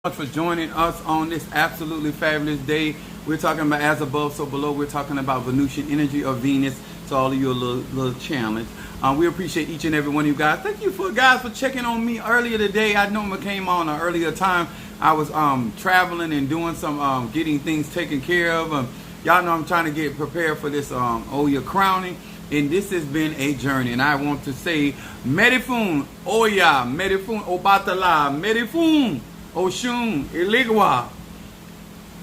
Much for joining us on this absolutely fabulous day. We're talking about as above, so below. We're talking about Venusian energy of Venus. To all of you, a little challenge. We appreciate each and every one of you guys. Thank you for checking on me earlier today. I know I came on an earlier time. I was traveling and doing some getting things taken care of. Y'all know I'm trying to get prepared for this Oya crowning. And this has been a journey. And I want to say, Medifun, Oya, Medifun, Obatala, Medifun. Oshun, Iligwa,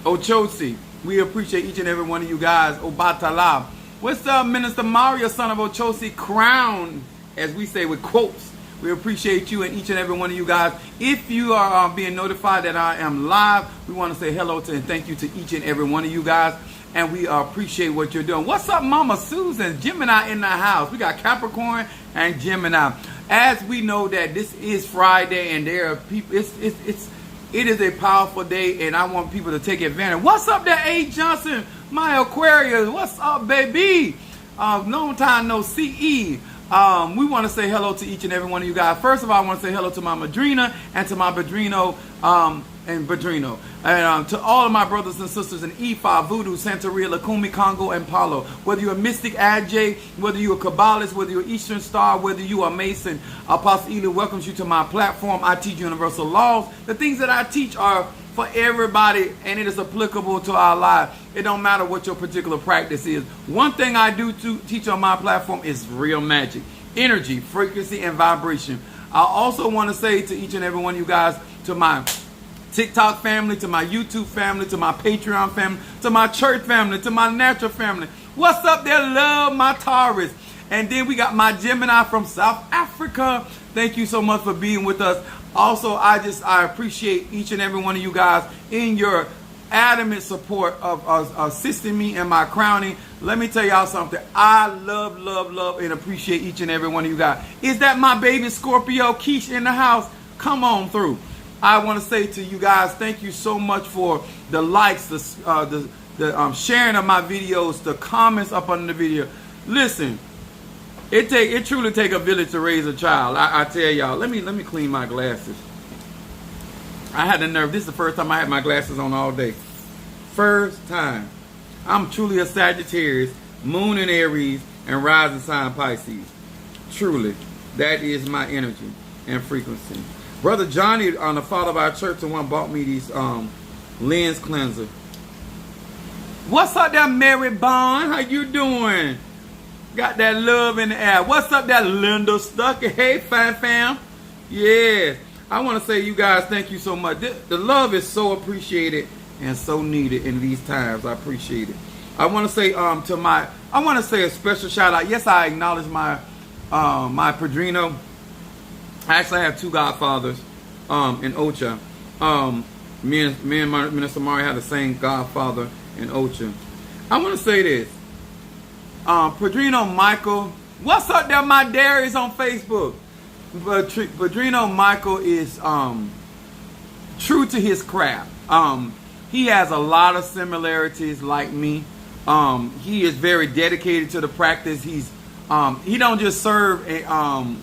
Ochosi. We appreciate each and every one of you guys. Obatala. What's up, Minister Mario, son of Ochosi? Crown, as we say with quotes. We appreciate you and each and every one of you guys. If you are being notified that I am live, we want to say hello to and thank you to each and every one of you guys. And we appreciate what you're doing. What's up, Mama Susan? Gemini in the house. We got Capricorn and Gemini. As we know that this is Friday and there are people, it is a powerful day, and I want people to take advantage. What's up there, A. Johnson, my Aquarius? What's up, baby? Long time no CE. We want to say hello to each and every one of you guys. First of all, I want to say hello to my Madrina and to my Badrino and Badrino. And to all of my brothers and sisters in Ifa, Voodoo, Santeria, Lakumi, Congo, and Palo. Whether you're a Mystic Adjay, whether you're a Kabbalist, whether you're Eastern Star, whether you are Mason, Apostle Elu welcomes you to my platform. I teach universal laws. The things that I teach are for everybody, and it is applicable to our lives. It don't matter what your particular practice is. One thing I do to teach on my platform is real magic, energy, frequency, and vibration. I also want to say to each and every one of you guys, to my TikTok family, to my YouTube family, to my Patreon family, to my church family, to my natural family. What's up there, love, my Taurus? And then we got my Gemini from South Africa. Thank you so much for being with us. Also, I appreciate each and every one of you guys in your adamant support of assisting me in my crowning. Let me tell y'all something. I love, and appreciate each and every one of you guys. Is that my baby Scorpio, Keish, in the house? Come on through. I want to say to you guys, thank you so much for the likes, the sharing of my videos, the comments up under the video. Listen, it truly take a village to raise a child. I tell y'all. Let me clean my glasses. I had the nerve. This is the first time I had my glasses on all day. First time. I'm truly a Sagittarius, Moon in Aries, and rising sign Pisces. Truly, that is my energy and frequency. Brother Johnny, the father of our church, the one bought me these lens cleanser. What's up there, Mary Bond? How you doing? Got that love in the air. What's up there, Linda Stuckey? Hey, fam. Yeah. I want to say, you guys, thank you so much. The love is so appreciated and so needed in these times. I appreciate it. I want to say I want to say a special shout out. Yes, I acknowledge my Padrino. I actually have two godfathers in Ocha. Me and Minister Mari have the same godfather in Ocha. I want to say this. Padrino Michael. What's up there, my Darius on Facebook? Padrino Michael is true to his craft. He has a lot of similarities like me. He is very dedicated to the practice. He don't just serve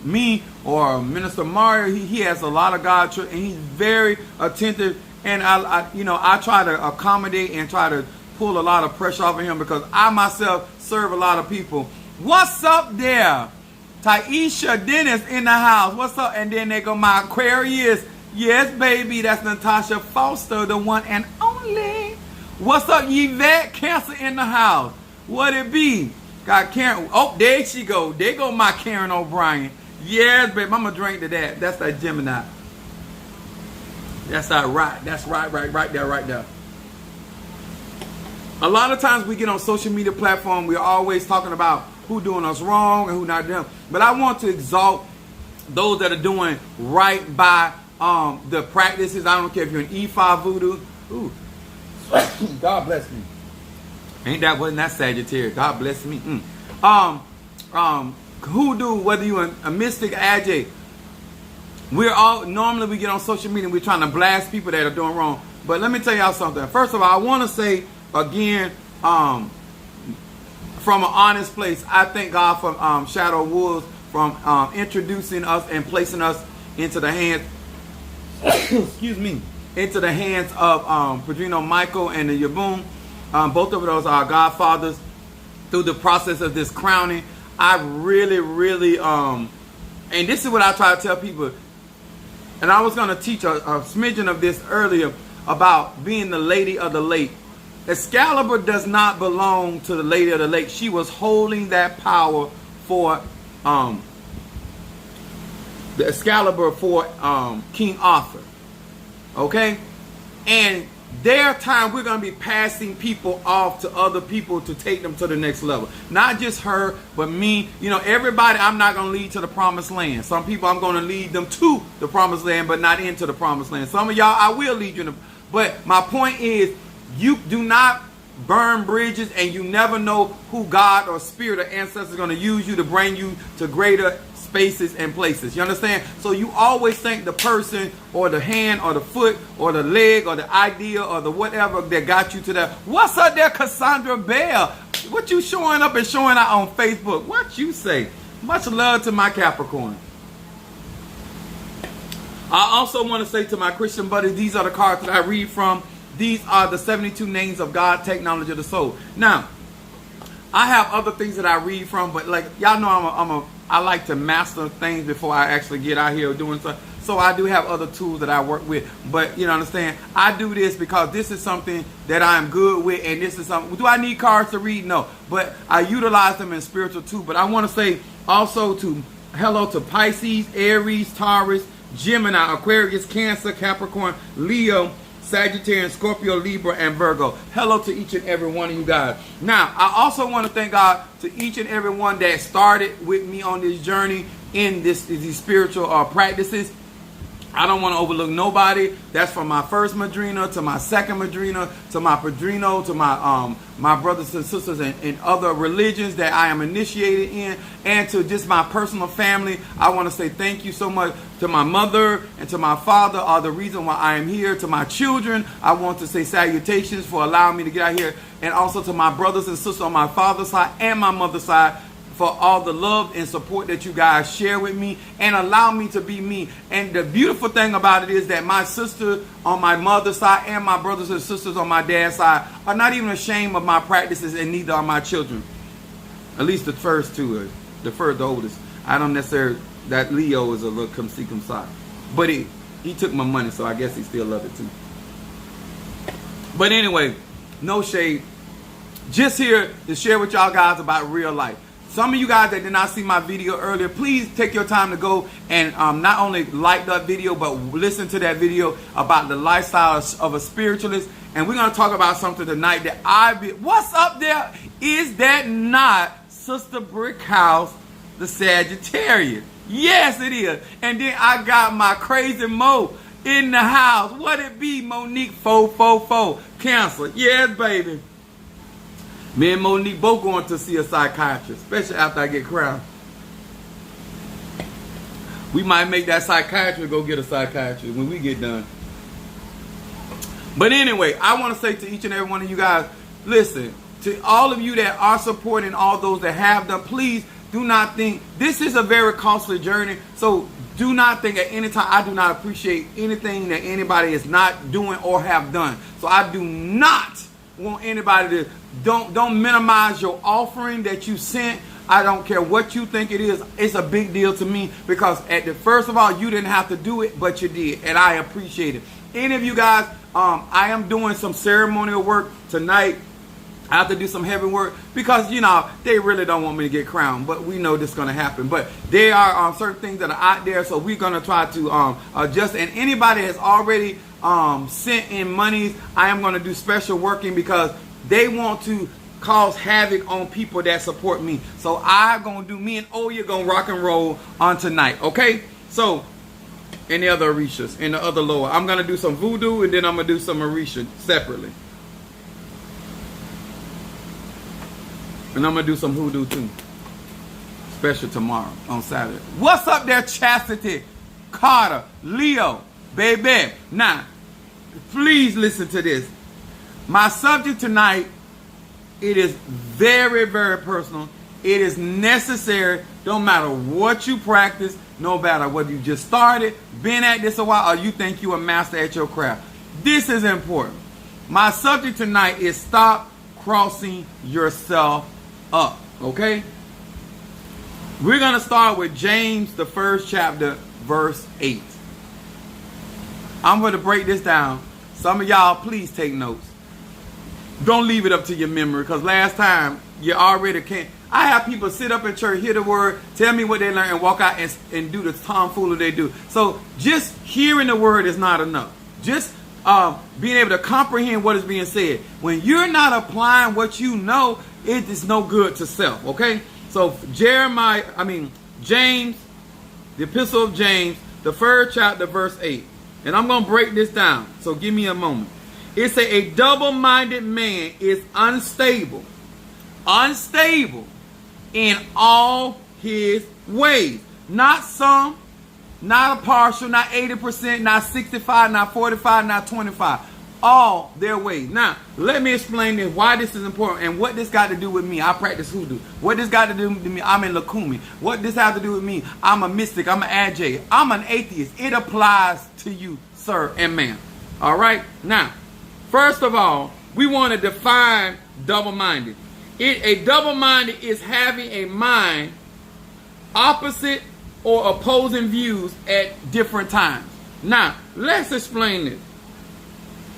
me or Minister Mario. He has a lot of God, and he's very attentive. And I try to accommodate and try to pull a lot of pressure off of him because I myself serve a lot of people. What's up there? Taisha Dennis in the house. What's up? And then they go my Aquarius. Yes, baby. That's Natasha Foster, the one and only. What's up, Yvette? Cancer in the house. What it be? Got Karen. Oh, there she go. There go my Karen O'Brien. Yes, babe. I'm going to drink to that. That's that Gemini. That's that right. That's right there. A lot of times we get on social media platform. We're always talking about who doing us wrong and who not doing. But I want to exalt those that are doing right by the practices. I don't care if you're an E5 Voodoo. Ooh. God bless me. Wasn't that Sagittarius? God bless me. Hoodoo, whether you're a Mystic Adjay, normally we get on social media and we're trying to blast people that are doing wrong. But let me tell y'all something. First of all, I want to say again, from an honest place, I thank God for Shadow Wolves from introducing us and placing us into the hands excuse me, into the hands of Padrino Michael and the Yaboom. Both of those are godfathers through the process of this crowning. I really, and this is what I try to tell people, and I was going to teach a smidgen of this earlier about being the lady of the lake. Excalibur does not belong to the lady of the lake. She was holding that power for the Excalibur for King Arthur. Okay? And their time, we're going to be passing people off to other people to take them to the next level. Not just her, but me. You know, everybody I'm not going to lead to the promised land. Some people I'm going to lead them to the promised land, but not into the promised land. Some of y'all I will lead you to. But my point is, you do not burn bridges, and you never know who God or spirit or ancestors are going to use you to bring you to greater spaces and places. You understand? So you always think the person or the hand or the foot or the leg or the idea or the whatever that got you to that. What's up there, Cassandra Bell? What you showing up and showing out on Facebook? What you say? Much love to my Capricorn. I also want to say to my Christian buddies, these are the cards that I read from. These are the 72 names of God, technology of the soul. Now, I have other things that I read from, but like y'all know, I like to master things before I actually get out here doing stuff. So I do have other tools that I work with. But you know, understand, I do this because this is something that I am good with, and this is something. Do I need cards to read? No, but I utilize them in spiritual too. But I want to say also to hello to Pisces, Aries, Taurus, Gemini, Aquarius, Cancer, Capricorn, Leo, Sagittarius, Scorpio, Libra, and Virgo. Hello to each and every one of you guys. Now, I also want to thank God to each and every one that started with me on this journey in these spiritual practices. I don't want to overlook nobody. That's from my first Madrina to my second Madrina to my Padrino to my brothers and sisters in other religions that I am initiated in, and to just my personal family. I want to say thank you so much to my mother and to my father, are the reason why I am here. To my children, I want to say salutations for allowing me to get out here, and also to my brothers and sisters on my father's side and my mother's side, for all the love and support that you guys share with me and allow me to be me. And the beautiful thing about it is that my sister on my mother's side and my brothers and sisters on my dad's side are not even ashamed of my practices, and neither are my children. At least the first two, the oldest. I don't necessarily, that Leo is a little come see, come side. But he took my money, so I guess he still loves it too. But anyway, no shade. Just here to share with y'all guys about real life. Some of you guys that did not see my video earlier, please take your time to go and not only like that video, but listen to that video about the lifestyle of a spiritualist. And we're going to talk about something tonight that what's up there? Is that not Sister Brick House, the Sagittarius? Yes, it is. And then I got my crazy Mo in the house. What it be, Monique 444? Cancer. Yes, baby. Me and Monique both going to see a psychiatrist, especially after I get crowned. We might make that psychiatrist go get a psychiatrist when we get done. But anyway, I want to say to each and every one of you guys, listen, to all of you that are supporting all those that have done, please do not think, this is a very costly journey. So do not think at any time, I do not appreciate anything that anybody is not doing or have done. So I do not want anybody to, don't minimize your offering that you sent. I don't care what you think it is. It's a big deal to me because first of all, you didn't have to do it, but you did, and I appreciate it. Any of you guys, I am doing some ceremonial work tonight. I have to do some heavy work because, you know, they really don't want me to get crowned, but we know this is going to happen. But there are certain things that are out there, so we're going to try to adjust. And anybody has already sent in monies, I am going to do special working because they want to cause havoc on people that support me. So I'm going to do, me and Oya going to rock and roll on tonight, okay? So, and the other Orishas, and the other lower. I'm going to do some voodoo, and then I'm going to do some Orisha separately. And I'm going to do some hoodoo too. Special tomorrow on Saturday. What's up there, Chastity, Carter, Leo, baby? Now, please listen to this. My subject tonight, it is very, very personal. It is necessary. Don't matter what you practice, no matter whether you just started, been at this a while, or you think you a master at your craft. This is important. My subject tonight is stop crossing yourself up. Okay? We're going to start with James, the first chapter, verse 8. I'm going to break this down. Some of y'all, please take notes. Don't leave it up to your memory, because last time you already can't. I have people sit up in church, hear the word, tell me what they learned, and walk out and do the tomfoolery they do. So just hearing the word is not enough. Just being able to comprehend what is being said. When you're not applying what you know, it is no good to self. Okay? So James, the epistle of James, the first chapter, verse 8. And I'm going to break this down. So give me a moment. It says, a double-minded man is unstable in all his ways. Not some, not a partial, not 80%, not 65, not 45, not 25. All their ways. Now, let me explain this, why this is important and what this got to do with me. I practice hoodoo. What this got to do with me? I'm in Lakumi. What this has to do with me? I'm a mystic. I'm an Ajay. I'm an atheist. It applies to you, sir and ma'am. All right? Now, first of all, we want to define double-minded. A double-minded is having a mind opposite or opposing views at different times. Now, let's explain this.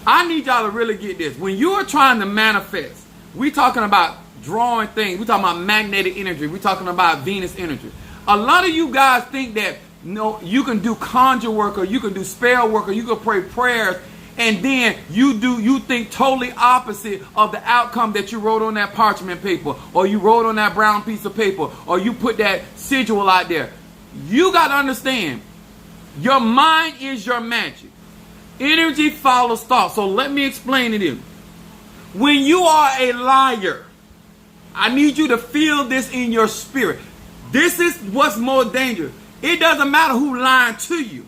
I need y'all to really get this. When you are trying to manifest, we talking about drawing things. We talking about magnetic energy. We talking about Venus energy. A lot of you guys think that you can do conjure work, or you can do spell work, or you can pray prayers, and then you think totally opposite of the outcome that you wrote on that parchment paper, or you wrote on that brown piece of paper, or you put that sigil out there. You got to understand, your mind is your magic. Energy follows thought. So let me explain it to you. When you are a liar, I need you to feel this in your spirit. This is what's more dangerous. It doesn't matter who lying to you.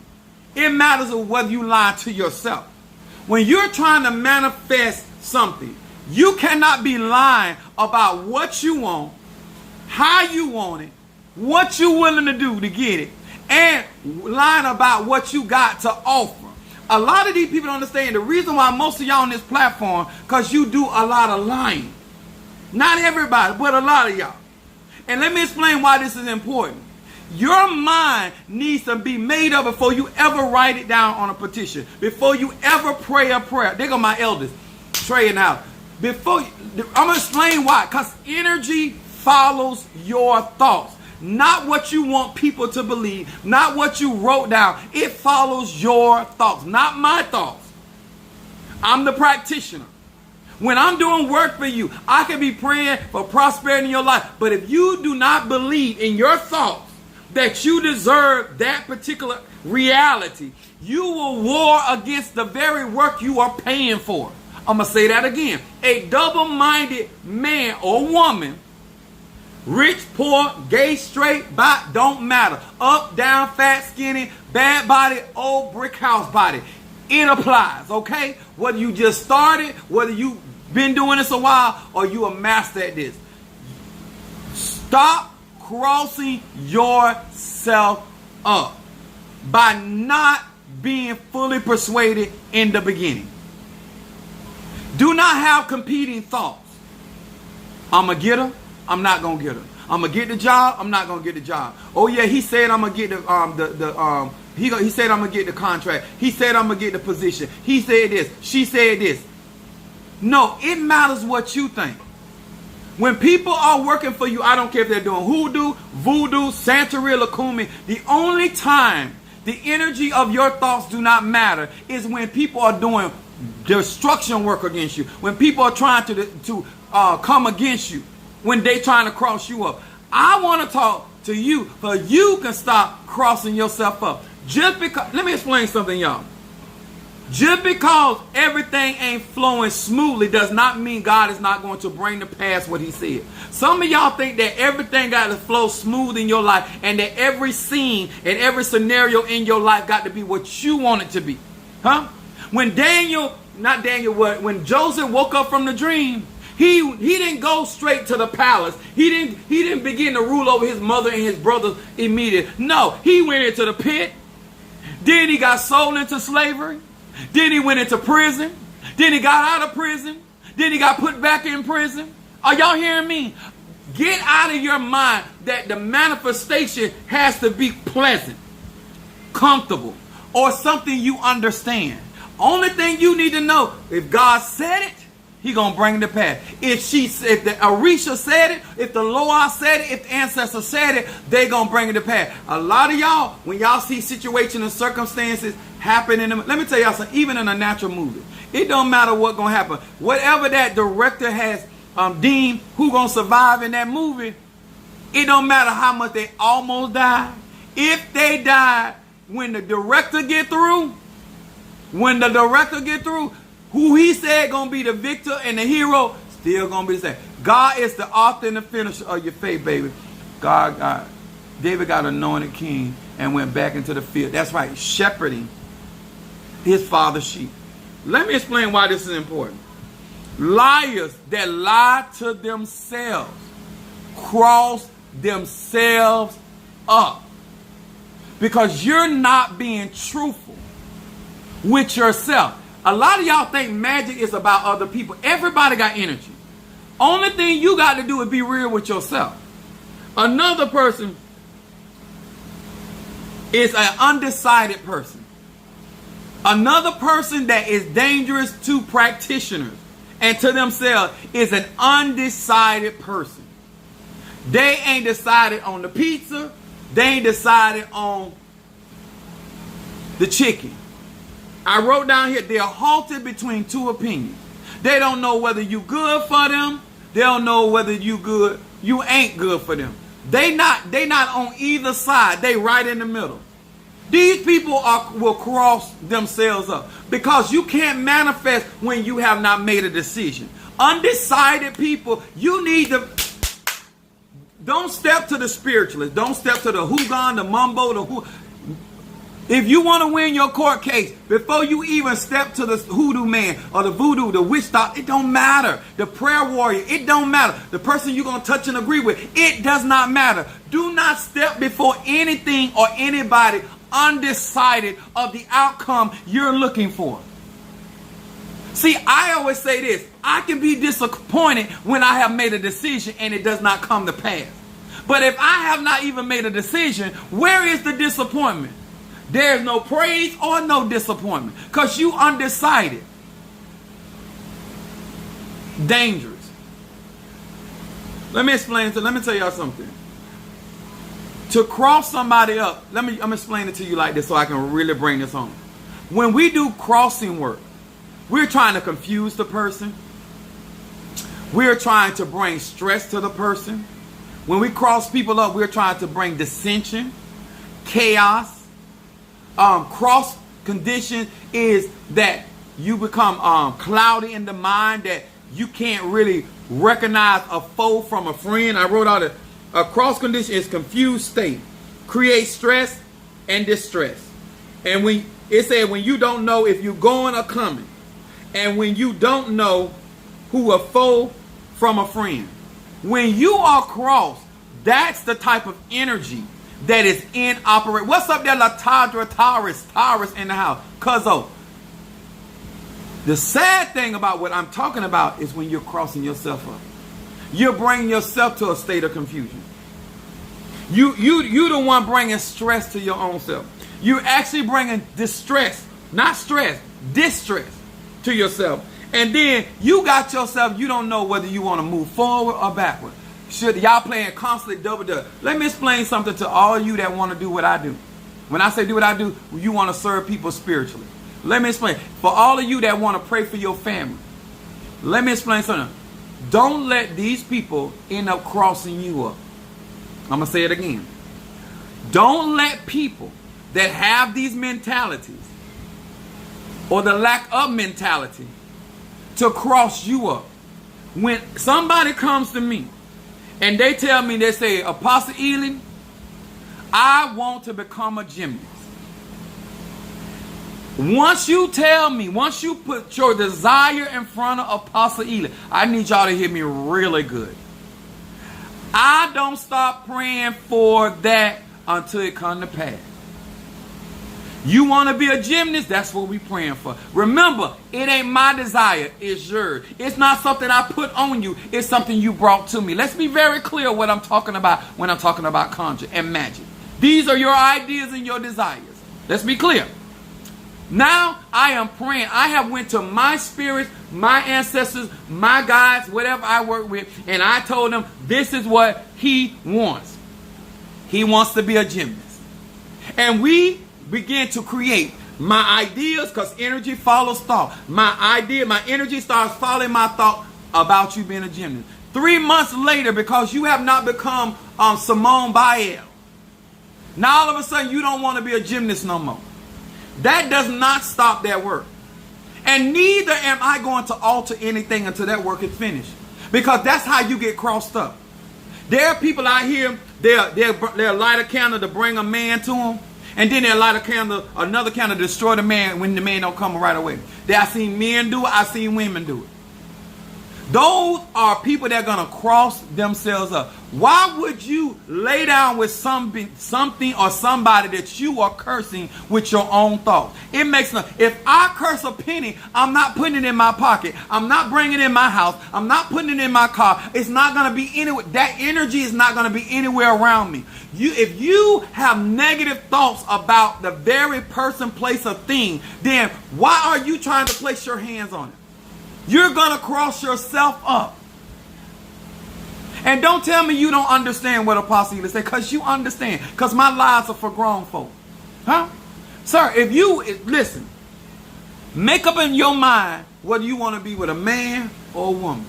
It matters whether you lie to yourself. When you're trying to manifest something, you cannot be lying about what you want, how you want it, what you're willing to do to get it, and lying about what you got to offer. A lot of these people don't understand the reason why most of y'all on this platform, because you do a lot of lying. Not everybody, but a lot of y'all. And let me explain why this is important. Your mind needs to be made up before you ever write it down on a petition. Before you ever pray a prayer. There go my elders, Trey and Al. I'm going to explain why. Because energy follows your thoughts. Not what you want people to believe. Not what you wrote down. It follows your thoughts. Not my thoughts. I'm the practitioner. When I'm doing work for you, I can be praying for prosperity in your life. But if you do not believe in your thoughts that you deserve that particular reality, you will war against the very work you are paying for. I'm going to say that again. A double-minded man or woman, rich, poor, gay, straight, bi, don't matter. Up, down, fat, skinny, bad body, old brick house body. It applies, okay? Whether you just started, whether you've been doing this a while, or you a master at this. Stop crossing yourself up by not being fully persuaded in the beginning. Do not have competing thoughts. I'm going to get her. I'm not going to get her. I'm going to get the job. I'm not going to get the job. Oh, yeah, he said I'm going to get he said I'm going to get the contract. He said I'm going to get the position. He said this. She said this. No, it matters what you think. When people are working for you, I don't care if they're doing hoodoo, voodoo, Santeria, Lakumi, the only time the energy of your thoughts do not matter is when people are doing destruction work against you. When people are trying to come against you. When they trying to cross you up. I want to talk to you so you can stop crossing yourself up. Just because, let me explain something, y'all. Just because everything ain't flowing smoothly does not mean God is not going to bring to pass what he said. Some of y'all think that everything got to flow smooth in your life and that every scene and every scenario in your life got to be what you want it to be. Huh? When when Joseph woke up from the dream, he didn't go straight to the palace. He didn't begin to rule over his mother and his brothers immediately. No, he went into the pit. Then he got sold into slavery. Then he went into prison. Then he got out of prison. Then he got put back in prison. Are y'all hearing me? Get out of your mind that the manifestation has to be pleasant, comfortable, or something you understand. Only thing you need to know, if God said it, he gonna bring it to pass. If the Orisha said it, if the Loa said it, if the ancestor said it, they gonna bring it to pass. A lot of y'all, when y'all see situations and circumstances happen let me tell y'all something, even in a natural movie, it don't matter what gonna happen. Whatever that director has deemed who gonna survive in that movie, it don't matter how much they almost died. If they died, when the director get through, who he said gonna be the victor and the hero, still gonna be the same. God is the author and the finisher of your faith, baby. David got anointed king and went back into the field. That's right, shepherding his father's sheep. Let me explain why this is important. Liars that lie to themselves cross themselves up, because you're not being truthful with yourself. A lot of y'all think magic is about other people. Everybody got energy. Only thing you got to do is be real with yourself. Another person is an undecided person. Another person that is dangerous to practitioners and to themselves is an undecided person. They ain't decided on the pizza. They ain't decided on the chicken. I wrote down here, they're halted between two opinions. They don't know whether you good for them. They don't know whether you ain't good for them. They not on either side. They right in the middle. These people will cross themselves up, because you can't manifest when you have not made a decision. Undecided people, you need to, don't step to the spiritualist. Don't step to the Hugon, the Mumbo, the who. If you want to win your court case, before you even step to the hoodoo man or the voodoo, the witch doctor, it don't matter. The prayer warrior, it don't matter. The person you're going to touch and agree with, it does not matter. Do not step before anything or anybody undecided of the outcome you're looking for. See, I always say this. I can be disappointed when I have made a decision and it does not come to pass. But if I have not even made a decision, where is the disappointment? There's no praise or no disappointment, because you undecided. Dangerous. Let me tell y'all something. To cross somebody up, I'm explaining it to you like this so I can really bring this home. When we do crossing work, we're trying to confuse the person. We're trying to bring stress to the person. When we cross people up, we're trying to bring dissension, chaos. Cross condition is that you become cloudy in the mind, that you can't really recognize a foe from a friend. I wrote out a cross condition is confused state, creates stress and distress. And it said when you don't know if you're going or coming, and when you don't know who a foe from a friend. When you are crossed, that's the type of energy that is in operation. What's up there, Latadra Taurus in the house? Cuzzo. The sad thing about what I'm talking about is when you're crossing yourself up. You're bringing yourself to a state of confusion. You the one bringing stress to your own self. You're actually bringing distress, not stress, distress to yourself. And then you got yourself, you don't know whether you want to move forward or backward. Y'all playing constantly double-dutch. Let me explain something to all you that want to do what I do. When I say do what I do, you want to serve people spiritually. Let me explain. For all of you that want to pray for your family, let me explain something. Don't let these people end up crossing you up. I'm going to say it again. Don't let people that have these mentalities or the lack of mentality to cross you up. When somebody comes to me and they tell me, they say, Apostle Ely, I want to become a gymnast. Once you tell me, once you put your desire in front of Apostle Ely, I need y'all to hear me really good. I don't stop praying for that until it comes to pass. You want to be a gymnast? That's what we're praying for. Remember, it ain't my desire, it's yours. It's not something I put on you, it's something you brought to me. Let's be very clear what I'm talking about when I'm talking about conjure and magic. These are your ideas and your desires. Let's be clear. Now I am praying. I have went to my spirits, my ancestors, my guides, whatever I work with, and I told them this is what he wants. He wants to be a gymnast. And we begin to create my ideas, because energy follows thought. My energy starts following my thought about you being a gymnast. 3 months later, because you have not become Simone Biles, now all of a sudden you don't want to be a gymnast no more. That does not stop that work. And neither am I going to alter anything until that work is finished. Because that's how you get crossed up. There are people out here, they'll light a candle to bring a man to them. And then they'll light another candle to destroy the man when the man don't come right away. I've seen men do it, I've seen women do it. Those are people that are going to cross themselves up. Why would you lay down with something or somebody that you are cursing with your own thoughts? It makes no. If I curse a penny, I'm not putting it in my pocket. I'm not bringing it in my house. I'm not putting it in my car. It's not going to be anywhere. That energy is not going to be anywhere around me. If you have negative thoughts about the very person, place, or thing, then why are you trying to place your hands on it? You're going to cross yourself up. And don't tell me you don't understand what Apostle Ely said, because you understand. Because my lies are for grown folk. Huh? Sir, listen, make up in your mind whether you want to be with a man or a woman.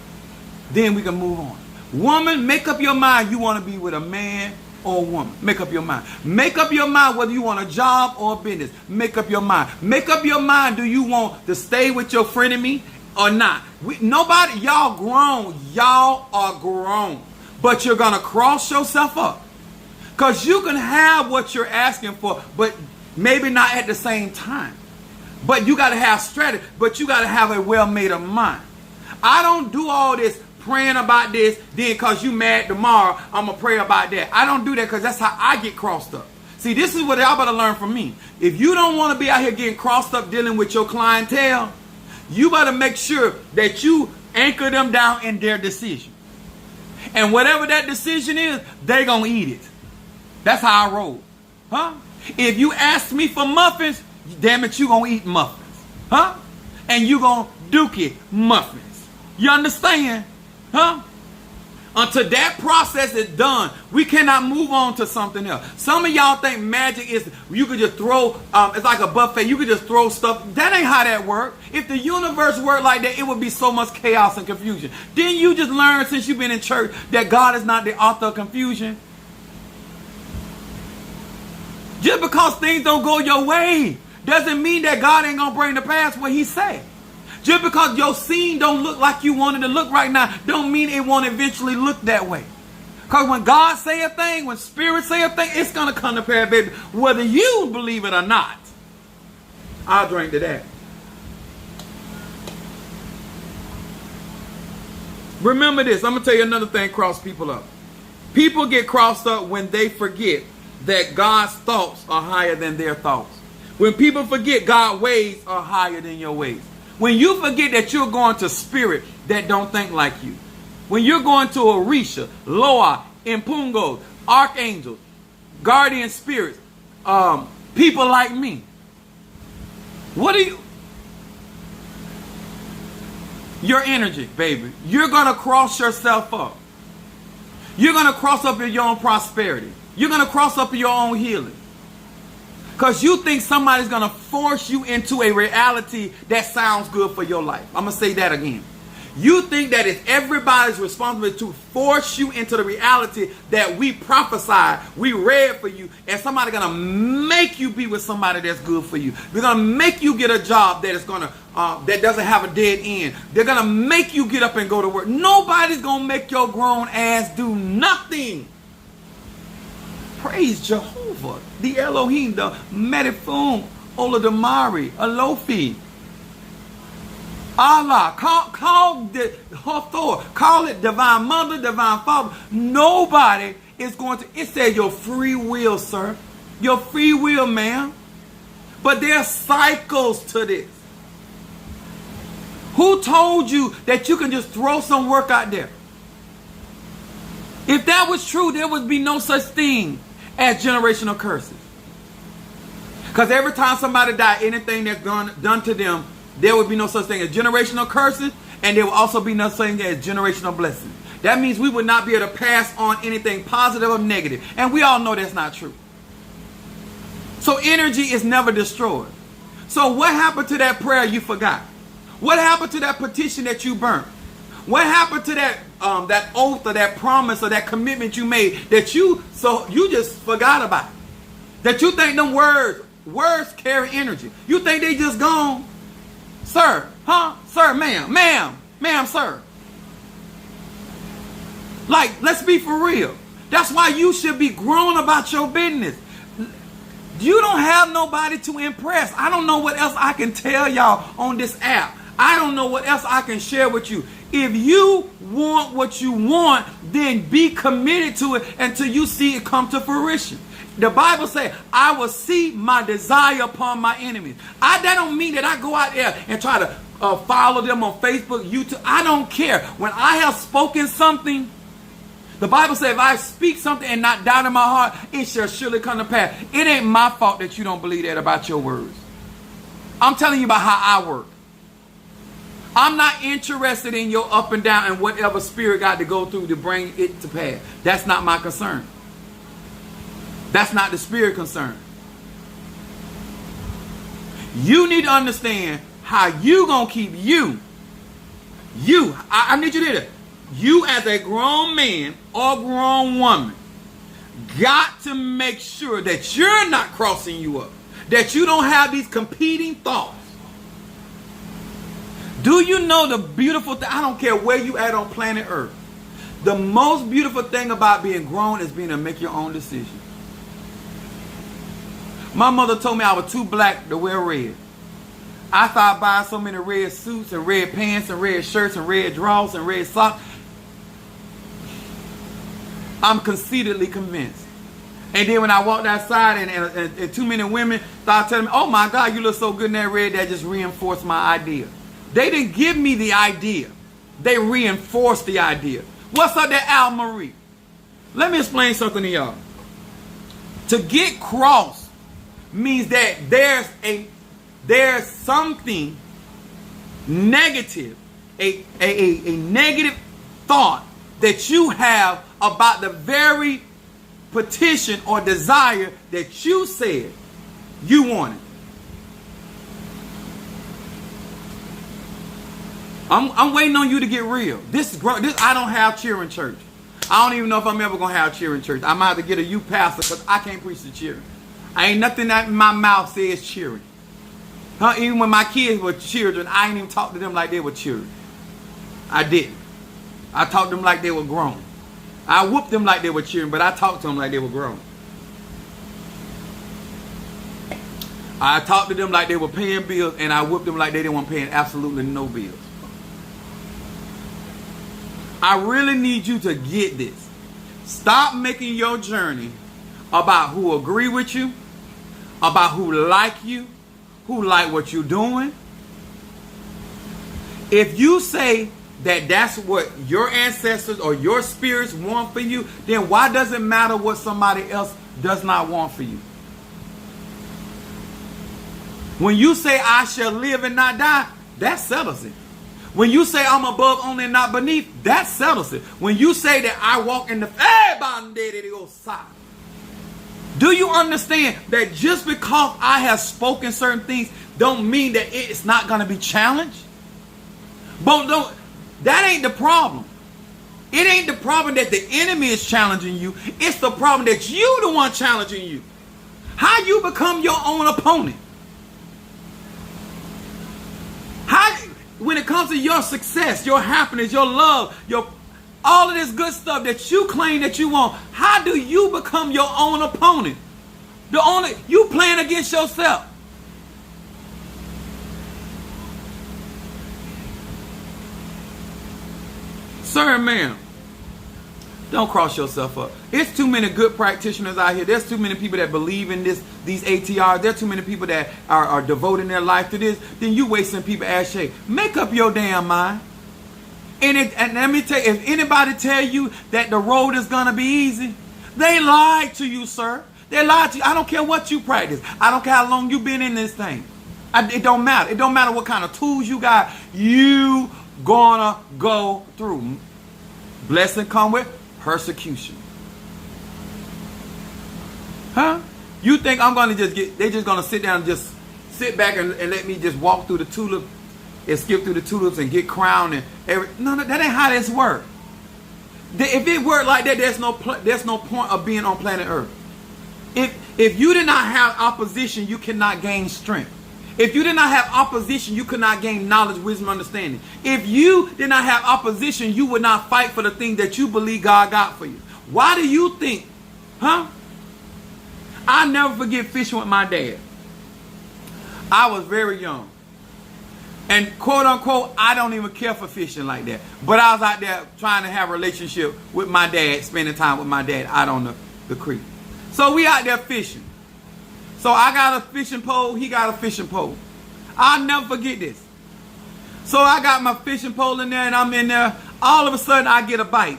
Then we can move on. Woman, make up your mind you want to be with a man or a woman. Make up your mind. Make up your mind whether you want a job or a business. Make up your mind. Make up your mind, do you want to stay with your frenemy or not? Nobody, y'all grown. Y'all are grown. But you're going to cross yourself up. Because you can have what you're asking for, but maybe not at the same time. But you got to have strategy. But you got to have a well-made up mind. I don't do all this praying about this, then because you mad tomorrow, I'm going to pray about that. I don't do that because that's how I get crossed up. See, this is what y'all better learn from me. If you don't want to be out here getting crossed up dealing with your clientele, you better make sure that you anchor them down in their decision. And whatever that decision is, they gonna eat it. That's how I roll. Huh? If you ask me for muffins, damn it, you gonna eat muffins. Huh? And you gonna duke it muffins. You understand? Huh? Until that process is done, we cannot move on to something else. Some of y'all think magic is you could just throw, it's like a buffet. You could just throw stuff. That ain't how that works. If the universe worked like that, it would be so much chaos and confusion. Didn't you just learn since you've been in church that God is not the author of confusion? Just because things don't go your way doesn't mean that God ain't going to bring to pass what he said. Just because your scene don't look like you want it to look right now, don't mean it won't eventually look that way. Because when God say a thing, when Spirit say a thing, it's going to come to pass, baby. Whether you believe it or not. I'll drink to that. Remember this. I'm going to tell you another thing cross people up. People get crossed up when they forget that God's thoughts are higher than their thoughts. When people forget God's ways are higher than your ways. When you forget that you're going to spirit that don't think like you. When you're going to Orisha, Loa, Impungo, archangels, guardian spirits, people like me. What are you? Your energy, baby. You're going to cross yourself up. You're going to cross up in your own prosperity. You're going to cross up in your own healing. Because you think somebody's going to force you into a reality that sounds good for your life. I'm going to say that again. You think that it's everybody's responsibility to force you into the reality that we prophesied, we read for you, and somebody's going to make you be with somebody that's good for you. They're going to make you get a job that is going to that doesn't have a dead end. They're going to make you get up and go to work. Nobody's going to make your grown ass do nothing. Praise Jehovah, the Elohim, the Medifum, Olodamari, Alofi, Allah, call the Hathor, call it divine mother, divine father. Nobody is going to, it said your free will, sir. Your free will, ma'am. But there are cycles to this. Who told you that you can just throw some work out there? If that was true, there would be no such thing as generational curses. Because every time somebody died, anything that's done to them, there would be no such thing as generational curses, and there will also be no such thing as generational blessings. That means we would not be able to pass on anything positive or negative. And we all know that's not true. So energy is never destroyed. So what happened to that prayer you forgot? What happened to that petition that you burnt? What happened to that that oath or that promise or that commitment you made that you just forgot about? That you think them words carry energy. You think they just gone? Sir, huh? Sir, ma'am, sir. Like, let's be for real. That's why you should be grown about your business. You don't have nobody to impress. I don't know what else I can tell y'all on this app. I don't know what else I can share with you. If you want what you want, then be committed to it until you see it come to fruition. The Bible says, I will see my desire upon my enemies. That don't mean that I go out there and try to follow them on Facebook, YouTube. I don't care. When I have spoken something, the Bible says if I speak something and not doubt in my heart, it shall surely come to pass. It ain't my fault that you don't believe that about your words. I'm telling you about how I work. I'm not interested in your up and down and whatever spirit got to go through to bring it to pass. That's not my concern. That's not the spirit concern. You need to understand how you gonna keep you. I need you to hear that. You as a grown man or grown woman got to make sure that you're not crossing you up. That you don't have these competing thoughts. Do you know the beautiful thing? I don't care where you at on planet Earth. The most beautiful thing about being grown is being able to make your own decisions. My mother told me I was too black to wear red. I started buying so many red suits and red pants and red shirts and red drawers and red socks. I'm conceitedly convinced. And then when I walked outside and too many women started telling me, oh my God, you look so good in that red, that just reinforced my idea. They didn't give me the idea. They reinforced the idea. What's up there, Al Marie? Let me explain something to y'all. To get cross means that there's something negative, a negative thought that you have about the very petition or desire that you said you wanted. I'm waiting on you to get real. This I don't have cheering church. I don't even know if I'm ever gonna have cheering church. I might have to get a youth pastor because I can't preach the cheering. I ain't nothing that in my mouth says cheering. Even when my kids were children, I ain't even talk to them like they were children. I didn't. I talked to them like they were grown. I whooped them like they were children, but I talked to them like they were grown. I talked to them like they were paying bills, and I whooped them like they didn't want paying absolutely no bills. I really need you to get this. Stop making your journey about who agree with you, about who like you, who like what you're doing. If you say that that's what your ancestors or your spirits want for you, then why does it matter what somebody else does not want for you? When you say I shall live and not die, that settles it. When you say I'm above only and not beneath, that settles it. When you say that I walk in the do you understand that just because I have spoken certain things don't mean that it's not going to be challenged? But that ain't the problem. It ain't the problem that the enemy is challenging you. It's the problem that you the one challenging you. How you become your own opponent? When it comes to your success, your happiness, your love, all of this good stuff that you claim that you want, how do you become your own opponent? You playing against yourself. Sir and ma'am, Don't cross yourself up. It's too many good practitioners out here. There's too many people that believe in these ATRs. There's too many people that are devoting their life to this. Then you wasting people's ass shape. Make up your damn mind. And let me tell you, if anybody tell you that the road is going to be easy, they lied to you, sir. They lied to you. I don't care what you practice. I don't care how long you've been in this thing. It don't matter. It don't matter what kind of tools you got. You gonna go through. Blessing come with persecution. Huh? You think I'm gonna they're just gonna sit down and just sit back and let me just walk through the tulip and skip through the tulips and get crowned and no, that ain't how this works. If it worked like that, there's no point of being on planet Earth. If you did not have opposition, you cannot gain strength. If you did not have opposition, you could not gain knowledge, wisdom, understanding. If you did not have opposition, you would not fight for the thing that you believe God got for you. Why do you think, huh? I never forget fishing with my dad. I was very young. And quote unquote, I don't even care for fishing like that. But I was out there trying to have a relationship with my dad, spending time with my dad out on the creek. So we out there fishing. So I got a fishing pole, he got a fishing pole. I'll never forget this. So I got my fishing pole in there and I'm in there. All of a sudden I get a bite.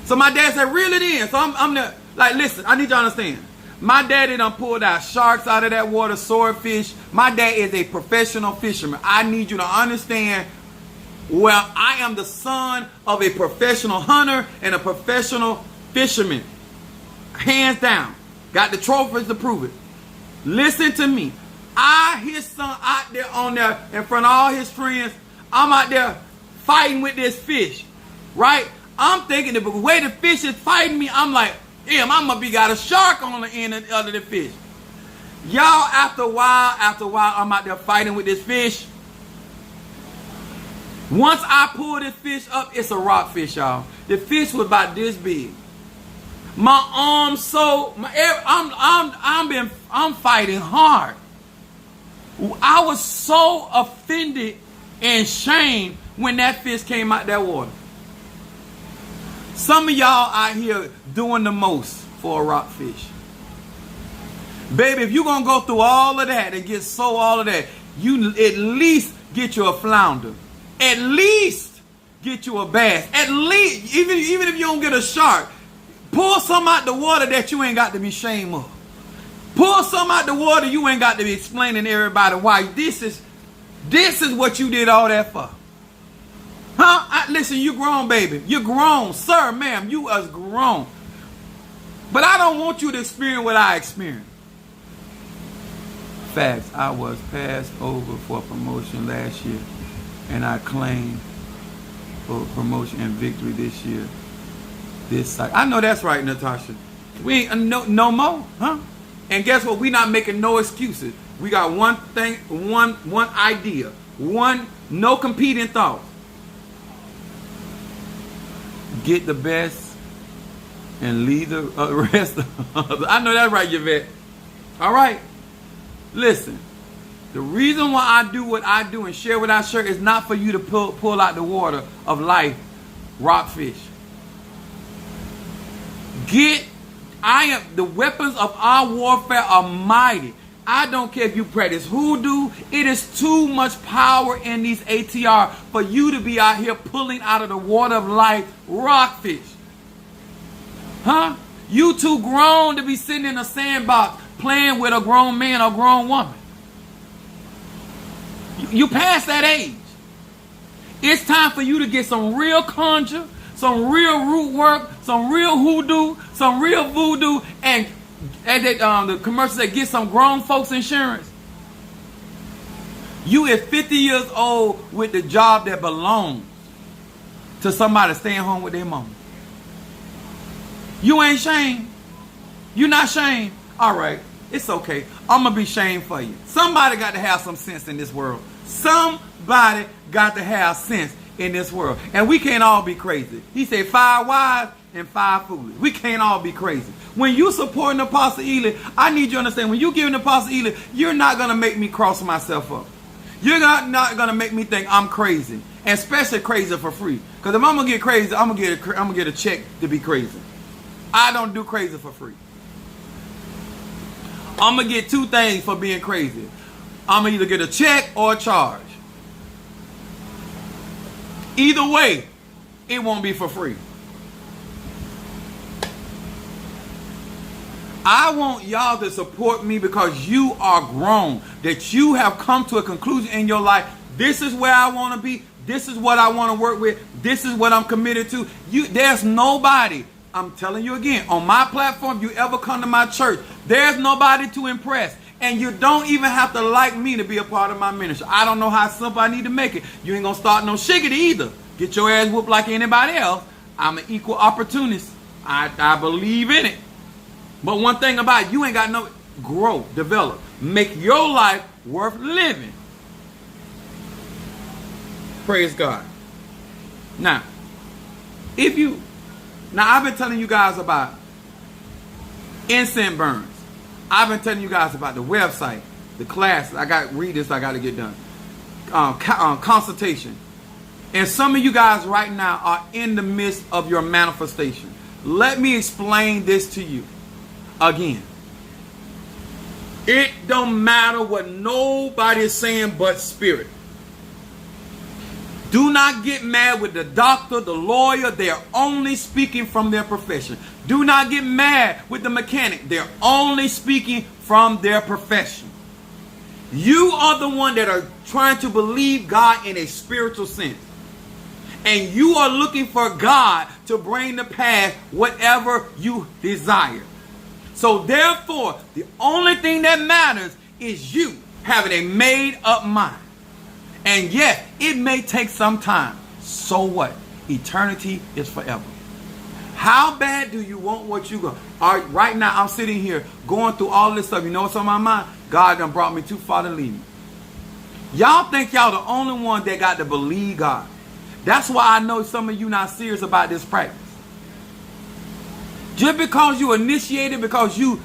So my dad said, reel it in. So I'm there, like, listen, I need you to understand. My daddy done pulled out sharks out of that water, swordfish. My dad is a professional fisherman. I need you to understand, well, I am the son of a professional hunter and a professional fisherman. Hands down. Got the trophies to prove it. Listen to me. His son out there on there in front of all his friends. I'm out there fighting with this fish. Right? I'm thinking the way the fish is fighting me, I'm like, damn, I must be got a shark on the end of the fish. Y'all, after a while, I'm out there fighting with this fish. Once I pull this fish up, it's a rockfish, y'all. The fish was about this big. My arms I'm fighting hard. I was so offended and shamed when that fish came out that water. Some of y'all out here doing the most for a rockfish. Baby, if you're going to go through all of that and get all of that, you at least get you a flounder. At least get you a bass. At least, even if you don't get a shark, pull some out the water that you ain't got to be ashamed of. Pull some out the water you ain't got to be explaining to everybody why this is what you did all that for. Huh? Listen, you grown, baby. You're grown. Sir, ma'am, you are grown. But I don't want you to experience what I experienced. Facts. I was passed over for promotion last year, and I claimed for promotion and victory this year. I know that's right, Natasha. We ain't no more, huh? And guess what? We not making no excuses. We got one thing, one idea, no competing thoughts. Get the best and leave the rest. I know that's right, Yvette. All right. Listen. The reason why I do what I do and share what I share is not for you to pull out the water of life, rockfish. The weapons of our warfare are mighty. I don't care if you practice hoodoo. It is too much power in these ATR for you to be out here pulling out of the water of life rockfish. Huh? You too grown to be sitting in a sandbox playing with a grown man or grown woman. You past that age. It's time for you to get some real conjure, some real root work, some real hoodoo, some real voodoo, and the commercials that get some grown folks insurance. You is 50 years old with the job that belongs to somebody staying home with their mom. You ain't shamed. You not shamed. All right, it's okay. I'm going to be shamed for you. Somebody got to have some sense in this world. Somebody got to have sense in this world. And we can't all be crazy. He said 5 wise and 5 foolish. We can't all be crazy. When you supporting Apostle Ely, I need you to understand, when you giving Apostle Ely, you're not going to make me cross myself up. You're not gonna make me think I'm crazy, and especially crazy for free. Because if I'm gonna get crazy, I'm gonna get a check to be crazy. I don't do crazy for free. I'm gonna get two things for being crazy. I'm gonna either get a check or a charge. Either way, it won't be for free. I want y'all to support me because you are grown. That you have come to a conclusion in your life. This is where I want to be. This is what I want to work with. This is what I'm committed to. There's nobody, I'm telling you again, on my platform, you ever come to my church, there's nobody to impress. And you don't even have to like me to be a part of my ministry. I don't know how simple I need to make it. You ain't going to start no shiggity either. Get your ass whooped like anybody else. I'm an equal opportunist. I believe in it. But one thing about it, you ain't got no grow, develop. Make your life worth living. Praise God. Now, I've been telling you guys about incense burns. I've been telling you guys about the website, the class. I got to get done. Consultation. And some of you guys right now are in the midst of your manifestation. Let me explain this to you again. It don't matter what nobody is saying but spirit. Do not get mad with the doctor, the lawyer. They're only speaking from their profession. Do not get mad with the mechanic. They're only speaking from their profession. You are the one that are trying to believe God in a spiritual sense. And you are looking for God to bring to pass whatever you desire. So therefore, the only thing that matters is you having a made up mind. And yes, it may take some time. So what? Eternity is forever. How bad do you want what you got? Right now, I'm sitting here going through all this stuff. You know what's on my mind? God done brought me too far to leave me. Y'all think y'all the only one that got to believe God. That's why I know some of you not serious about this practice. Just because you initiated, because you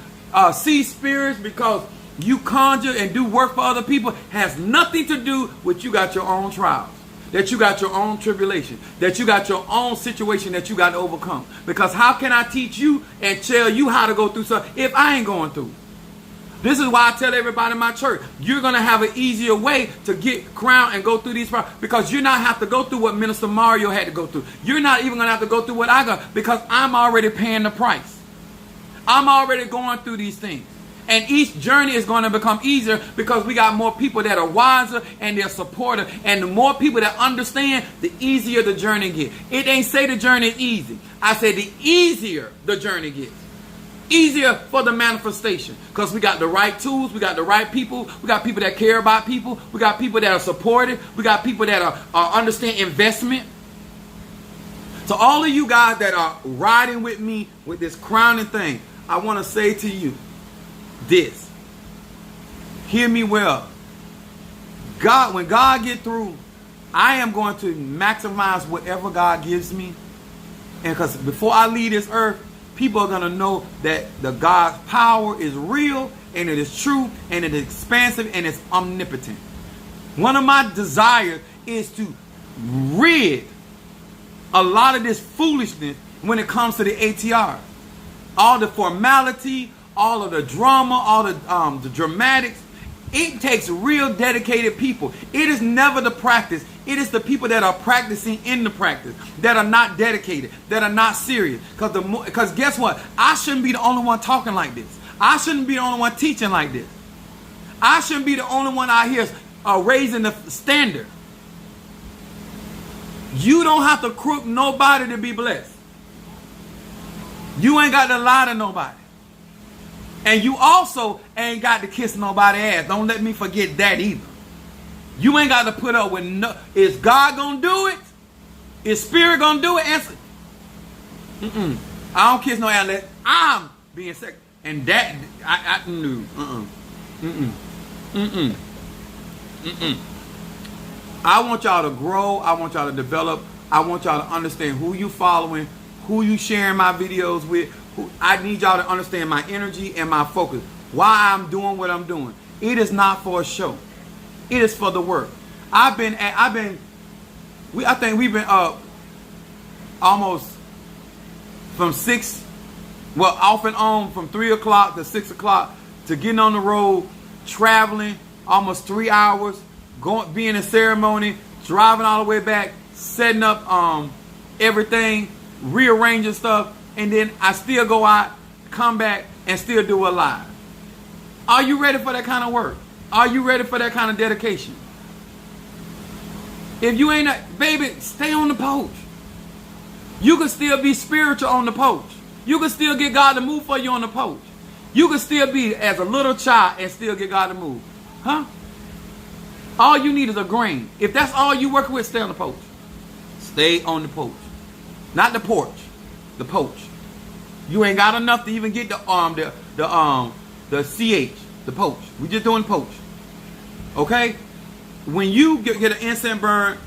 see spirits, because you conjure and do work for other people, has nothing to do with you got your own trials, that you got your own tribulation, that you got your own situation that you got to overcome. Because how can I teach you and tell you how to go through something if I ain't going through? This is why I tell everybody in my church, you're going to have an easier way to get crowned and go through these problems, because you're not have to go through what Minister Mario had to go through. You're not even going to have to go through what I got, because I'm already paying the price. I'm already going through these things. And each journey is going to become easier because we got more people that are wiser and they're supportive. And the more people that understand, the easier the journey gets. It ain't say the journey is easy. I say the easier the journey gets. Easier for the manifestation. Because we got the right tools. We got the right people. We got people that care about people. We got people that are supportive. We got people that are understand investment. So all of you guys that are riding with me with this crowning thing, I want to say to you this. Hear me well. God, when God get through, I am going to maximize whatever God gives me. And because before I leave this earth, people are going to know that the God's power is real, and it is true, and it is expansive, and it's omnipotent. One of my desires is to rid a lot of this foolishness when it comes to the ATR. All the formality, all of the drama, all the dramatics. It takes real dedicated people. It is never the practice. It is the people that are practicing in the practice, that are not dedicated, that are not serious. Because guess what? I shouldn't be the only one talking like this. I shouldn't be the only one teaching like this. I shouldn't be the only one out here raising the standard. You don't have to crook nobody to be blessed. You ain't got to lie to nobody. And you also ain't got to kiss nobody's ass. Don't let me forget that either. You ain't got to put up with no. Is God going to do it? Is Spirit going to do it? Answer. I don't kiss no ass unless I'm being sick. And that, I knew. I want y'all to grow. I want y'all to develop. I want y'all to understand who you following, who you sharing my videos with. I need y'all to understand my energy and my focus. Why I'm doing what I'm doing. It is not for a show. It is for the work. I think we've been up almost from 6, well, off and on from 3 o'clock to 6 o'clock to getting on the road, traveling almost 3 hours, being in ceremony, driving all the way back, setting up everything, rearranging stuff, and then I still go out, come back, and still do a live. Are you ready for that kind of work? Are you ready for that kind of dedication? If you ain't, baby, stay on the porch. You can still be spiritual on the porch. You can still get God to move for you on the porch. You can still be as a little child and still get God to move. Huh? All you need is a grain. If that's all you work with, stay on the porch. Stay on the porch. Not the porch. The porch. You ain't got enough to even get the CH, the poach. We just doing poach. Okay? When you get an incense burn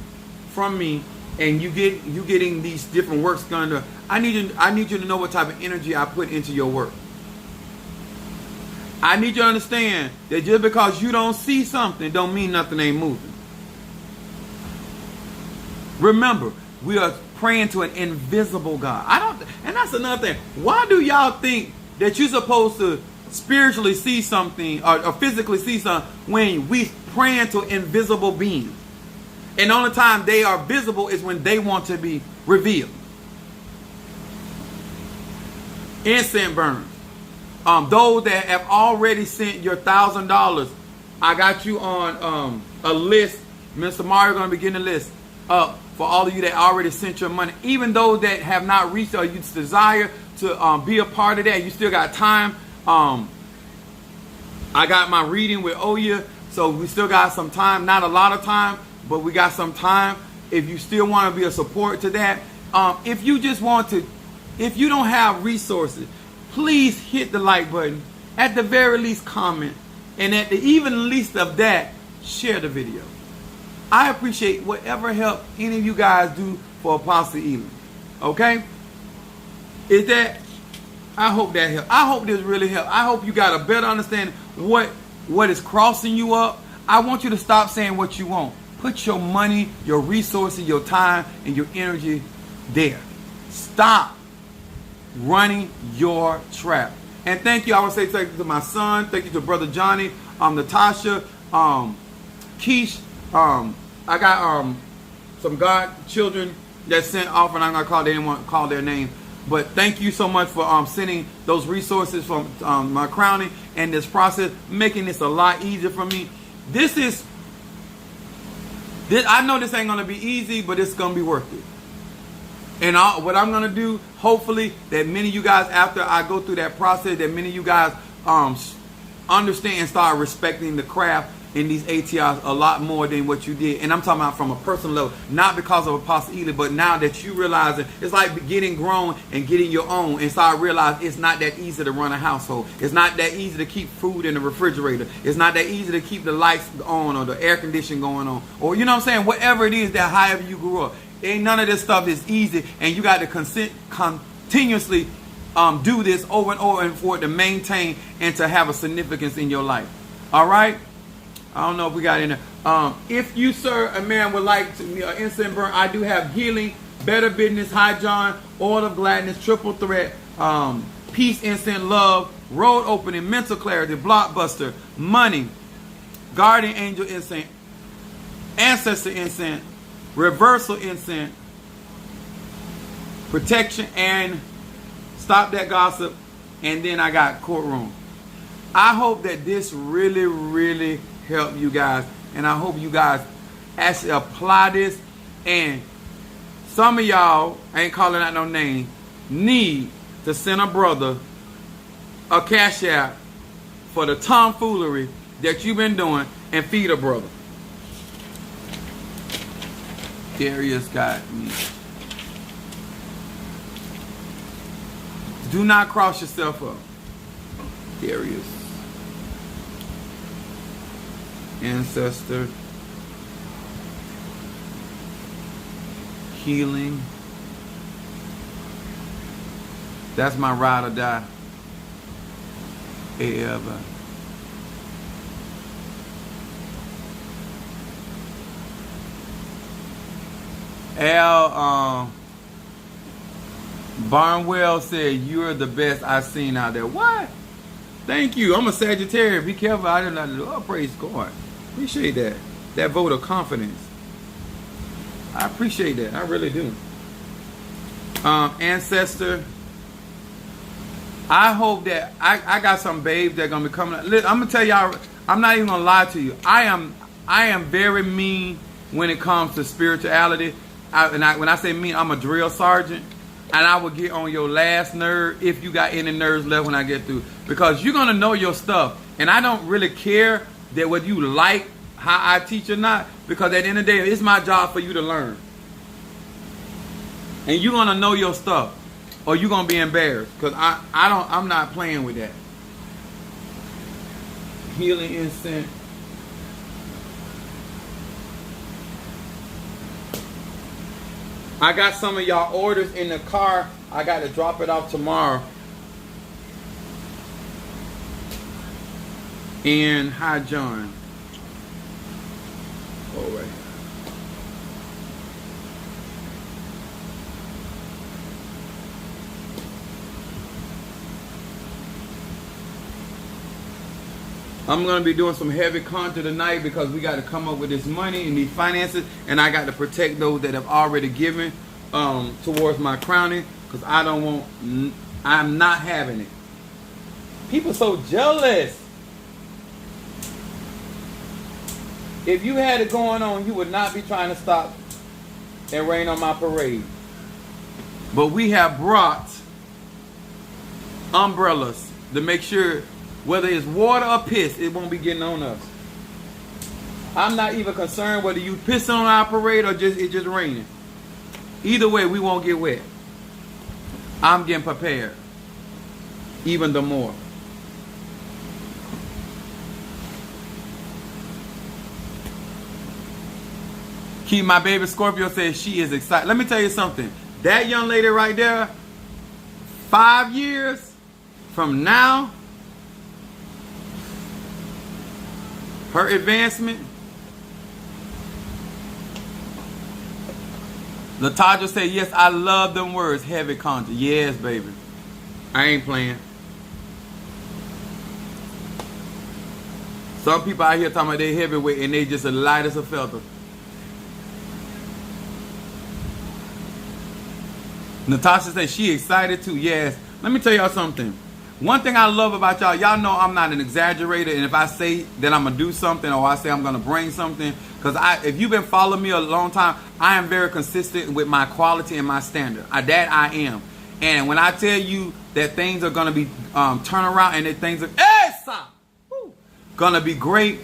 from me and you getting these different works done, I need you to know what type of energy I put into your work. I need you to understand that just because you don't see something don't mean nothing ain't moving. Remember, we are praying to an invisible God. And that's another thing. Why do y'all think that you're supposed to spiritually see something or physically see something when we praying to invisible beings? And the only time they are visible is when they want to be revealed. Incense burns. Those that have already sent your $1,000, I got you on a list. Mr. Mario going to be getting a list up for all of you that already sent your money. Even those that have not reached or you desire to be a part of that, you still got time. I got my reading with Oya, so we still got some time. Not a lot of time, but we got some time. If you still want to be a support to that, if you just want to, if you don't have resources, please hit the like button. At the very least, comment. And at the even least of that, share the video. I appreciate whatever help any of you guys do for Apostle Elam. Okay? Is that? I hope that helped. I hope this really helped. I hope you got a better understanding what is crossing you up. I want you to stop saying what you want. Put your money, your resources, your time, and your energy there. Stop running your trap. And thank you. I want to say thank you to my son. Thank you to Brother Johnny, Natasha, Keish. I got some godchildren that sent off, and I'm not going to call their name. But thank you so much for sending those resources from my crowning and this process, making this a lot easier for me. I know this ain't going to be easy, but it's going to be worth it. And what I'm going to do, hopefully, that many of you guys, after I go through that process, that many of you guys understand and start respecting the craft in these ATRs a lot more than what you did. And I'm talking about from a personal level, not because of Apostle Elam, but now that you realize it, it's like getting grown and getting your own and start realizing it's not that easy to run a household. It's not that easy to keep food in the refrigerator. It's not that easy to keep the lights on or the air conditioning going on. Or, you know what I'm saying? Whatever it is that however you grew up. Ain't none of this stuff is easy, and you got to continuously do this over and over and for it to maintain and to have a significance in your life. All right? I don't know if we got any. If you, sir, a man would like to incense burn, I do have healing, better business, high John, oil of gladness, triple threat, peace, incense, love, road opening, mental clarity, blockbuster, money, guardian angel incense, ancestor incense, reversal incense, protection, and stop that gossip. And then I got courtroom. I hope that this really, really helped you guys. And I hope you guys actually apply this. And some of y'all, I ain't calling out no name, need to send a brother a cash app for the tomfoolery that you've been doing and feed a brother. Darius got me. Do not cross yourself up. Darius. Ancestor. Healing. That's my ride or die. Ever. Al Barnwell said, "You're the best I've seen out there." What? Thank you. I'm a Sagittarius. Be careful. I didn't know. Oh, praise God. Appreciate that. That vote of confidence. I appreciate that. I really do. Ancestor. I hope that I got some babes that are gonna be coming. I'm gonna tell y'all. I'm not even gonna lie to you. I am very mean when it comes to spirituality. When I say mean, I'm a drill sergeant. And I will get on your last nerve if you got any nerves left when I get through. Because you're going to know your stuff. And I don't really care that whether you like how I teach or not. Because at the end of the day, it's my job for you to learn. And you're going to know your stuff. Or you're going to be embarrassed. Because I'm not playing with that. Healing incense. I got some of y'all orders in the car. I got to drop it off tomorrow. And hi, John. All right. I'm going to be doing some heavy content tonight because we got to come up with this money and these finances, and I got to protect those that have already given towards my crowning, because I'm not having it. People so jealous. If you had it going on, you would not be trying to stop and rain on my parade. But we have brought umbrellas to make sure whether it's water or piss, it won't be getting on us. I'm not even concerned whether you piss on our parade or it's just raining. Either way, we won't get wet. I'm getting prepared. Even the more. Keep my baby Scorpio says she is excited. Let me tell you something. That young lady right there, 5 years from now, her advancement. Latasha said, yes, I love them words, heavy content. Yes, baby. I ain't playing. Some people out here talking about they heavyweight and they just as light as a feather. Natasha said she excited too. Yes. Let me tell y'all something. One thing I love about y'all, y'all know I'm not an exaggerator, and if I say that I'm going to do something or I say I'm going to bring something, because if you've been following me a long time, I am very consistent with my quality and my standard. That I am. And when I tell you that things are going to be turn around and that things are going to be great,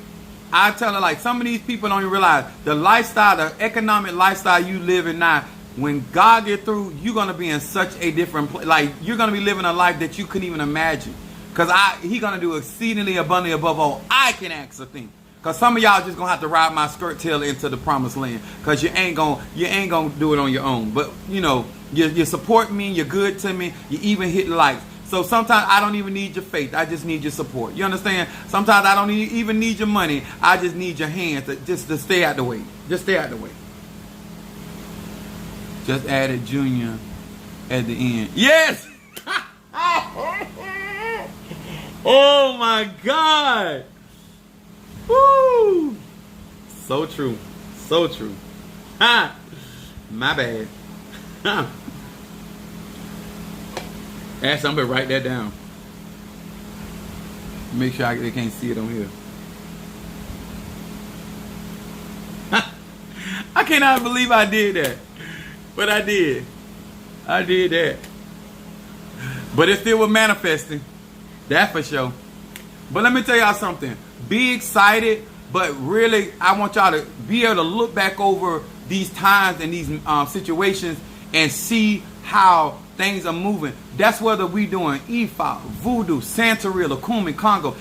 I tell her, like, some of these people don't even realize the lifestyle, the economic lifestyle you live in now. When God get through, you're going to be in such a different place. Like, you're going to be living a life that you couldn't even imagine. Because He going to do exceedingly abundantly above all I can ask or think. Because some of y'all just going to have to ride my skirt tail into the promised land. Because you ain't going to do it on your own. But, you know, you support me, you're good to me, you even hit likes. So sometimes I don't even need your faith. I just need your support. You understand? Sometimes I don't even need your money. I just need your hands just to stay out the way. Just stay out the way. Just added Junior at the end. Yes! Oh my God! Woo! So true. So true. Ha! My bad. Ha! Ask somebody to write that down. Make sure they can't see it on here. I cannot believe I did that. But I did. I did that. But it still was manifesting. That for sure. But let me tell y'all something. Be excited, but really, I want y'all to be able to look back over these times and these situations and see how things are moving. That's whether we doing Ifa, Voodoo, Santeria, Lukumi, Congo.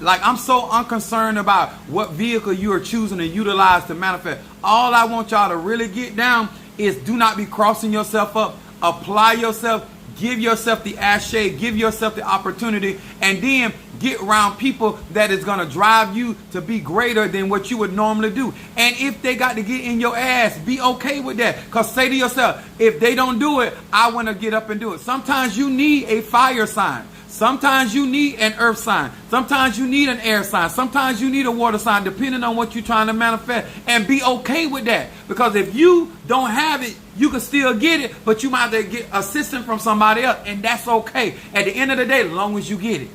I'm so unconcerned about what vehicle you are choosing to utilize to manifest. All I want y'all to really get down is do not be crossing yourself up. Apply yourself. Give yourself the ashe. Give yourself the opportunity. And then get around people that is going to drive you to be greater than what you would normally do. And if they got to get in your ass, be okay with that. Because say to yourself, if they don't do it, I want to get up and do it. Sometimes you need a fire sign. Sometimes you need an earth sign. Sometimes you need an air sign. Sometimes you need a water sign, depending on what you're trying to manifest. And be okay with that. Because if you don't have it, you can still get it, but you might have to get assistance from somebody else. And that's okay. At the end of the day, as long as you get it.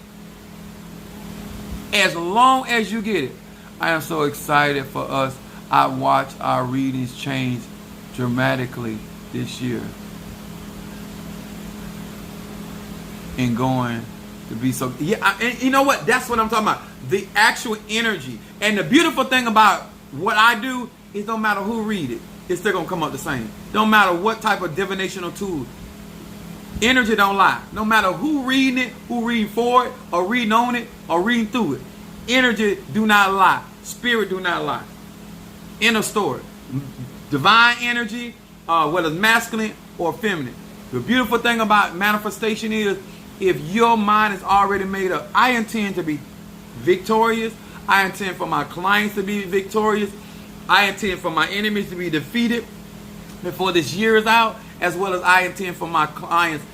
As long as you get it. I am so excited for us. I watched our readings change dramatically this year. And going to be so, yeah, and you know what? That's what I'm talking about. The actual energy. And the beautiful thing about what I do is no matter who read it, it's still going to come up the same. Don't matter what type of divinational tool. Energy don't lie. No matter who reading it, who reading for it, or reading on it, or reading through it. Energy do not lie. Spirit do not lie. Inner story. Divine energy, whether it's masculine or feminine. The beautiful thing about manifestation is, if your mind is already made up, I intend to be victorious. I intend for my clients to be victorious. I intend for my enemies to be defeated before this year is out, as well as I intend for my clients,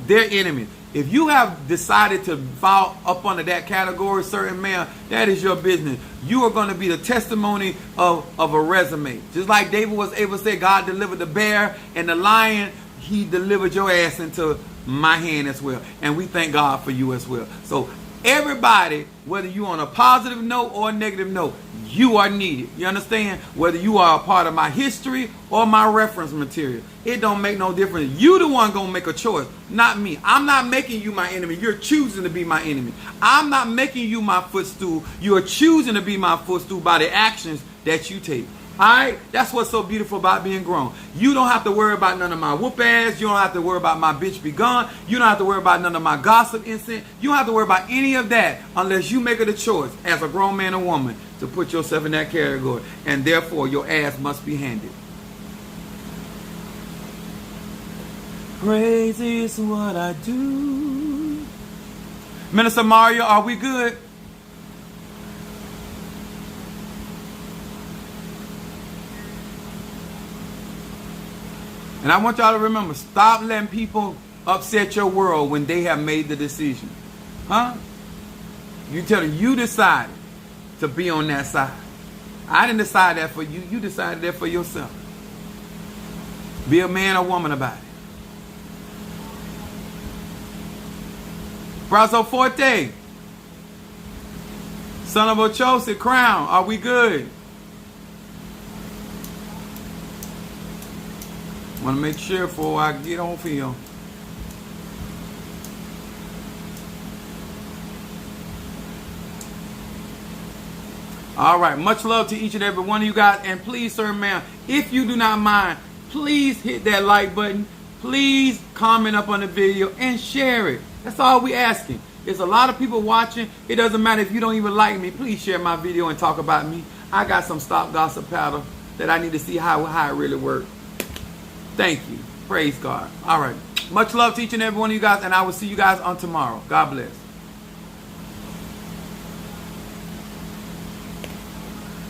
their enemies. If you have decided to fall up under that category, certain man, that is your business. You are going to be the testimony of a resume. Just like David was able to say, God delivered the bear and the lion, he delivered your ass into my hand as well. And we thank God for you as well. So everybody, whether you on a positive note or a negative note, you are needed. You understand? Whether you are a part of my history or my reference material, it don't make no difference. You the one gonna make a choice, not me. I'm not making you my enemy. You're choosing to be my enemy. I'm not making you my footstool. You are choosing to be my footstool by the actions that you take. Alright? That's what's so beautiful about being grown. You don't have to worry about none of my whoop ass. You don't have to worry about my bitch be gone. You don't have to worry about none of my gossip incident. You don't have to worry about any of that unless you make it a choice as a grown man or woman to put yourself in that category. And therefore your ass must be handed. Praise is what I do. Minister Mario, are we good? And I want y'all to remember, stop letting people upset your world when they have made the decision. Huh? You tell them you decided to be on that side. I didn't decide that for you. You decided that for yourself. Be a man or woman about it. Brazo Forte. Son of Ochosi, Crown. Are we good? Want to make sure before I get off here. All right. Much love to each and every one of you guys. And please, sir, ma'am, if you do not mind, please hit that like button. Please comment up on the video and share it. That's all we asking. There's a lot of people watching. It doesn't matter if you don't even like me. Please share my video and talk about me. I got some Stop Gossip powder that I need to see how it really works. Thank you. Praise God. All right. Much love to each and every one of you guys, and I will see you guys on tomorrow. God bless.